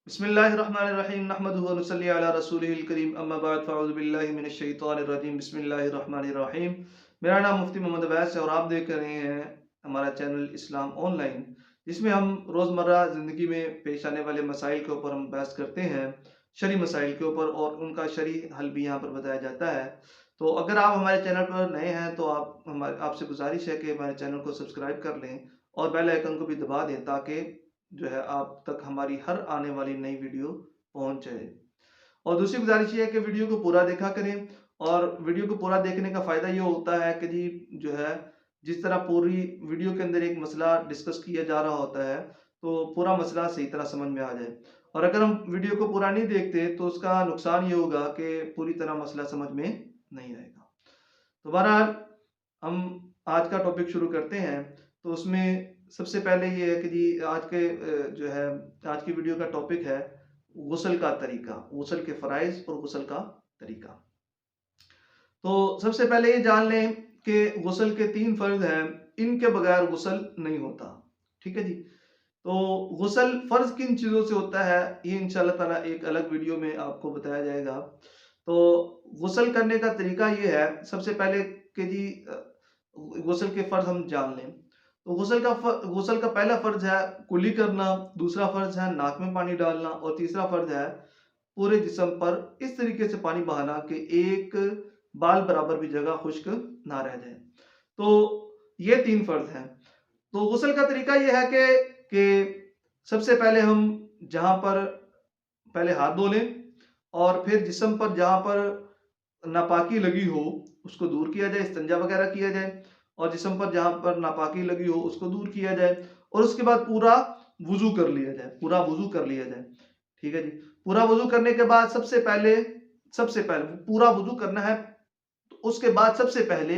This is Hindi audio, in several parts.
बिस्मिल्लाहिर्रहमानिर्रहीम नहमदुहु व नुसल्ली अला रसूलिहिल करीम अम्मा बाद फ़अऊज़ु बिल्लाहि मिनश शैतानिर रजीम बिस्मिल्लाहिर्रहमानिर्रहीम। मेरा नाम मुफ्ती मोहम्मद अवैस है और आप देख रहे हैं हमारा चैनल इस्लाम ऑनलाइन, जिसमें हम रोज़मर्रा ज़िंदगी में पेश आने वाले मसाइल के ऊपर हम बहस करते हैं, शरई मसाइल के ऊपर, और उनका शरई हल भी यहाँ पर बताया जाता है। तो अगर आप हमारे चैनल पर नए हैं तो आपसे गुजारिश है कि हमारे चैनल को सब्सक्राइब कर लें और बेल आइकन को भी दबा दें, ताकि जो है आप तक हमारी हर आने वाली नई वीडियो पहुंच जाए। और दूसरी गुजारिश ये है कि वीडियो को पूरा देखा करें, और वीडियो को पूरा देखने का फ़ायदा ये होता है कि जी जो है जिस तरह पूरी वीडियो के अंदर एक मसला डिस्कस किया जा रहा होता है, तो पूरा मसला सही तरह समझ में आ जाए। और अगर हम वीडियो को पूरा नहीं देखते तो उसका नुकसान ये होगा कि पूरी तरह मसला समझ में नहीं आएगा। तो बहरहाल हम आज का टॉपिक शुरू करते हैं। तो उसमें सबसे पहले ये है कि जी जो है आज की वीडियो का टॉपिक है गुस्ल का तरीका, गुस्ल के फ़राइज़ और गुस्ल का तरीका। तो सबसे पहले ये जान लें कि गुस्ल के 3 फ़र्ज़ हैं, इनके बगैर गुस्ल नहीं होता। ठीक है जी। तो गुस्ल फ़र्ज़ किन चीज़ों से होता है, ये इंशाअल्लाह ताला एक अलग वीडियो में आपको बताया जाएगा। तो गुस्ल करने का तरीका ये है, सबसे पहले कि जी गुस्ल के फ़र्ज़ हम जान लें। तो गुस्ल का पहला फ़र्ज़ है कुल्ली करना, दूसरा फ़र्ज़ है नाक में पानी डालना, और तीसरा फ़र्ज़ है पूरे जिस्म पर इस तरीके से पानी बहाना कि एक बाल बराबर भी जगह खुश्क ना रह जाए। तो ये 3 फ़र्ज़ हैं। तो गुस्ल का तरीका ये है कि सबसे पहले हम जहाँ पर पहले हाथ धो लें, और फिर जिस्म पर जहाँ पर नापाकी लगी हो उसको दूर किया जाए, इस्तिंजा वगैरह किया जाए, और जिस्म पर जहाँ पर नापाकी लगी हो उसको दूर किया जाए, और उसके बाद पूरा वुज़ू कर लिया जाए, पूरा वुज़ू कर लिया जाए। ठीक है जी। पूरा वुज़ू करने के बाद सबसे पहले पूरा वुज़ू करना है, तो उसके बाद सबसे पहले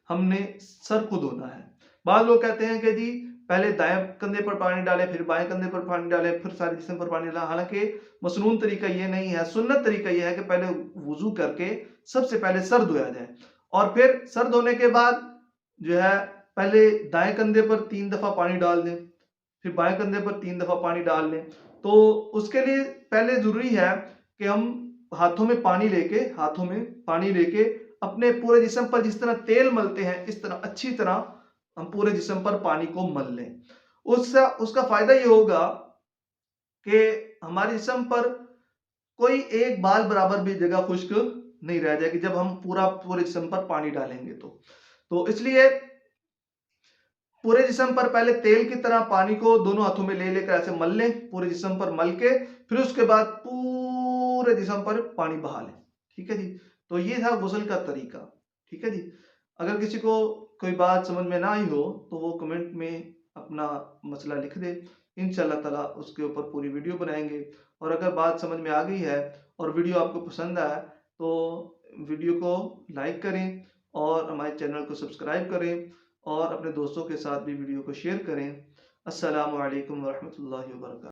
हमने सर को धोना है। बाद लोग कहते हैं कि जी पहले दाएं कंधे पर पानी डालें, फिर बाएं कंधे पर पानी डालें, फिर सारे जिस्म पर पानी डालें। हालांकि मसनून तरीका ये नहीं है। सुन्नत तरीका ये है कि पहले वुज़ू करके सबसे पहले सर धोया जाए, और फिर सर धोने के बाद जो है पहले दाएं कंधे पर 3 दफ़ा पानी डाल दें, फिर बाएं कंधे पर 3 दफ़ा पानी डाल लें। तो उसके लिए पहले ज़रूरी है कि हम हाथों में पानी लेके अपने पूरे जिस्म पर जिस तरह तेल मलते हैं, इस तरह अच्छी तरह हम पूरे जिस्म पर पानी को मल लें। उसका फ़ायदा ये होगा कि हमारे जिस्म पर कोई एक बाल बराबर भी जगह खुश्क नहीं रह जाएगी जब हम पूरे जिस्म पर पानी डालेंगे। तो इसलिए पूरे जिस्म पर पहले तेल की तरह पानी को दोनों हाथों में ले लेकर ऐसे मल लें, पूरे जिस्म पर मल के फिर उसके बाद पूरे जिस्म पर पानी बहा लें। ठीक है जी। तो ये था गुस्ल का तरीका। ठीक है जी। अगर किसी को कोई बात समझ में ना आई हो तो वो कमेंट में अपना मसला लिख दे, इंशाअल्लाह ताला उसके ऊपर पूरी वीडियो बनाएंगे। और अगर बात समझ में आ गई है और वीडियो आपको पसंद आया तो वीडियो को लाइक करें और हमारे चैनल को सब्सक्राइब करें, और अपने दोस्तों के साथ भी वीडियो को शेयर करें। अस्सलामु अलैकुम वरहमतुल्लाहि वबरकातुहू।